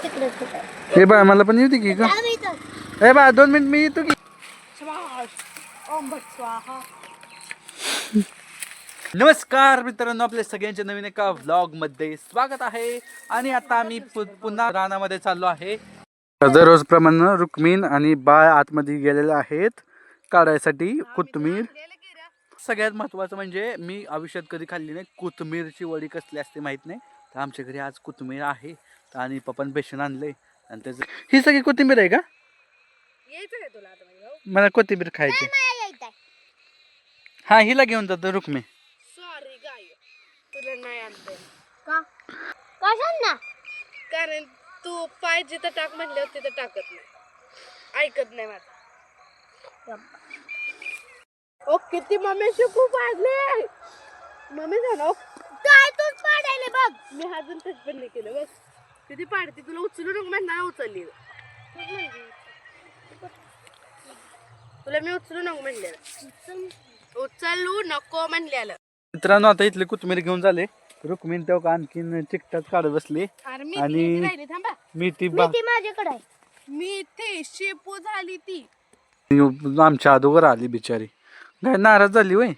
हे बा मला पण येऊ दे की का हे बा 2 मिनिट मी येतो की नमस्कार मित्रांनो, आपल्या सगळ्यांच्या नवीन एका व्लॉग मध्ये स्वागत आहे. आणि आता आम्ही पुन्हा रानामध्ये चाललो आहे. दररोज प्रमाणे रुक्मिण आणि बाळ आतमध्ये गेलेले आहेत काढायसाठी कोथिंबीर. सगळ्यात महत्त्वाचं म्हणजे मी आयुष्यात कधी खाल्ली नाही कोथिंबीरची वडी. कसली असते माहित नाही, तर आमच्या घरी आज कोथिंबीर आहे आणि पप्पान बेसन आणलंय. आणि त्याचं ही सगळी कोथिंबीर आहे का? मला कोथिंबीर खायची. हा, हिला घेऊन जातो रुक्मी. सॉरी गाय, तुला नाही आणते का? कशाला? कारण तू पाहिजे तर टाक म्हणले होते तर टाकत नाही, ऐकत नाही माझं. ओ किती मम्मीशी खूप वाजले. मम्मी झालं काय तूच पाडायला बघ. मी अजून टच पण नाही केलं. बस किती पाडते, तुला उचलू नको म्हणणार उचलली. तुला मी उचलू नको म्हणलेलं, उचलू नको म्हणलेलं. मित्रांनो, आता इथले कोथिंबीर घेऊन झाले. रुक्मिणी तेव्हा आणखीन चिकटात काढत बसली आणि मेथी माझ्याकडे आहे. मेथी शेपू झाली ती आमच्या अगोदर आली बिचारी. गाय नाराज झाली वय.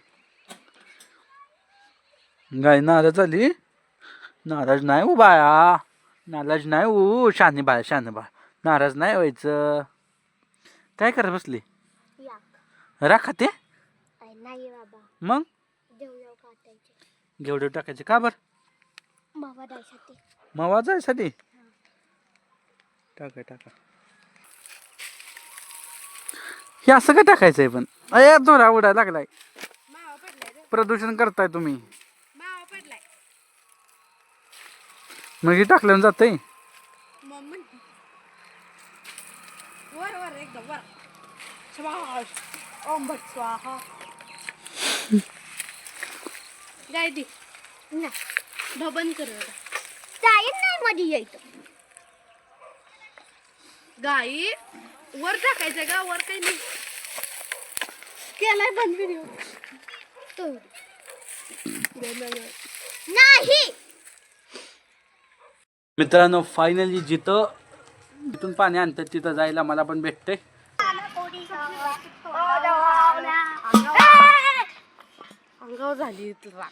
गाय नाराज झाली. नाराज नाही हो बाया, नाराज नाही हो. शाने बाय, शाने बाय, नाराज नाही व्हायचं. काय करत बसली? राखा ते मग घेवडे टाकायचे का? बर मावा जायसाठी टाका टाका. हे असं काय टाकायचंय? पण अय दोरा उडायला लागलाय. प्रदूषण करताय तुम्ही. मग हे टाकल्यानं जातंय. वर वर एकदम वर. ओम भट स्वाहा. गाय दी बंद कर. नाही मध्ये यायचं. गाई वर टाकायचं का? वर काही नाही केलाय बंद व्हिडिओ नाही. मित्रांनो, फायनली जिथून पाणी आणतात तिथं जायला मला पण भेटते. अंगावर झाली तुला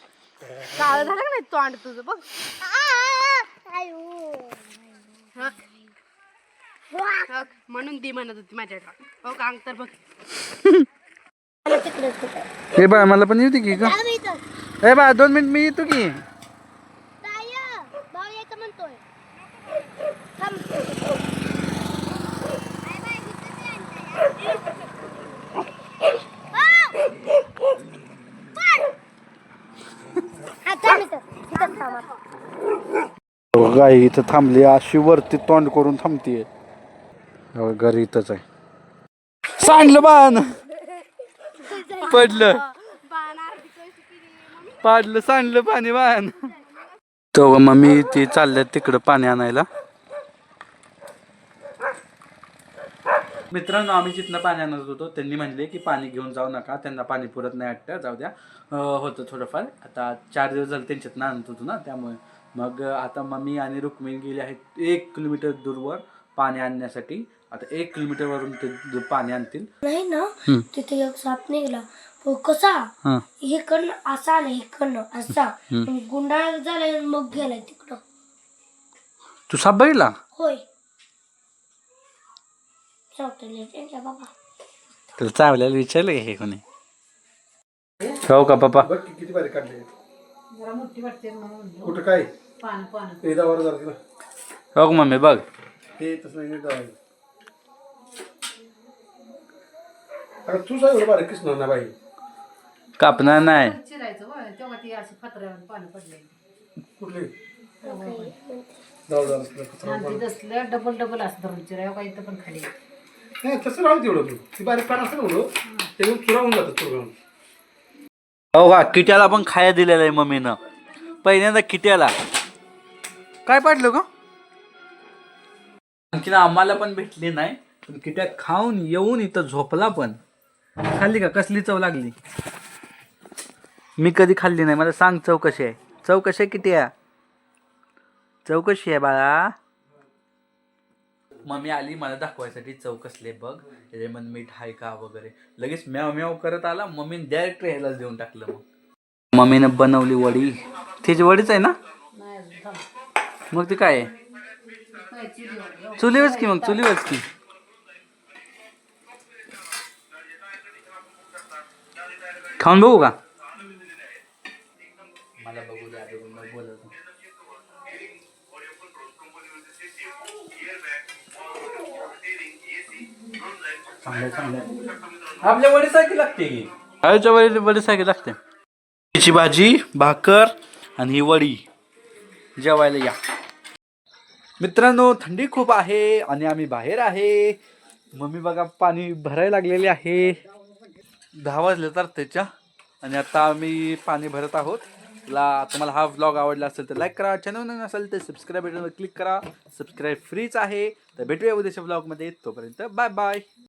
काळ झालं का नाही तोंड तुझं बघ. म्हणून ती म्हणत होती माझ्याकडे. हो का? अंग तर बघ. हे बा मला पण येऊ दे की का हे बा 2 मिनिट मी येतो की. गाय इथं थांबली, अशी वरती तोंड करून थांबतीये. घरी इथंच आहे. सांडलं बाण पडलं, पाडलं, सांडलं पाणी बाण. तो मम्मी ती चालल्यात तिकडं पाणी आणायला. मित्रांनो, आम्ही जिथनं पाणी आणत होतो त्यांनी म्हणले की पाणी घेऊन जाऊ नका, त्यांना पाणी पुरत नाही वाटतं, जाऊ द्या. होतं थोडंफार. आता 4 दिवस झाले त्यांच्यातनं आणत होतो ना, त्यामुळे मग आता मम्मी आणि रुक्मिणी गेली आहेत 1 किलोमीटर दूरवर पाणी आणण्यासाठी. आता 1 किलोमीटर वरून ते पाणी आणतील. नाही ना, तिथे एक साप निघाला. कसा इकडनं असा आला, इकडनं असा गुंडाळा झाला, मग गेलाय तिकडं. तू साप बघितला? होय, त्यांच्या बाबा. तुला चावल्याला विचारलं हे कोणी? हो का पप्पा? किती बारी काढले. कुठं काय हो मम्मी बघ. हे तसं तू सांग बारीक किसणार ना बाई. कापणार नाही. कुठली डबल डबल असतं पण खाली नाही तसं राहू तेवढं. तू ती बारीक पान असतं ना ते चुरा होऊन जातं चुरा. हो का? किट्याला पण खाया दिलेलं आहे मम्मीनं. पहिल्यांदा किट्याला काय पाडलं का? आणखीन आम्हाला पण भेटली नाही, पण किट्या खाऊन येऊन इथं झोपला पण. खाल्ली का? कसली चव लागली? मी कधी खाल्ली नाही. मला सांग चव कशी आहे? चव कशी आहे किट्या? चव कशी आहे बाळा? मम्मी आली मला दाखवायसाठी चव कसले बघ त्याच्यामध्ये मीठ आहे का वगैरे. लगेच म्याव म्याव करत आला. मम्मीने डायरेक्ट ह्याला देऊन टाकलं. मग मम्मीनं बनवली वडी. त्याची वडीच आहे ना नाही अजून थांब. मग ते काय आहे? काय चुलीवर. चुलीवरच की मग चुलीवरच की. खाऊन बघू का? मला बघू द्या मग बोलत. आपल्या वडीसारखी लागते की आळूच्या वडीसारखी लागते. त्याची भाजी भाकर आणि ही वडी. जेवायला या मित्रांनो. थंडी खूप आहे आणि आम्ही बाहेर आहे. मम्मी बघा पाणी भरायला लागलेले आहे. 10 वाजले तर त्याच्या आणि आता आम्ही पाणी भरत आहोत. तुम्हाला हा व्लॉग आवडला असेल तर लाईक करा. चॅनल नवीन असेल तर सबस्क्राईब बटनवर क्लिक करा. सबस्क्राईब फ्रीच आहे. तर भेटूया उद्याच्या व्लॉगमध्ये. तोपर्यंत बाय बाय.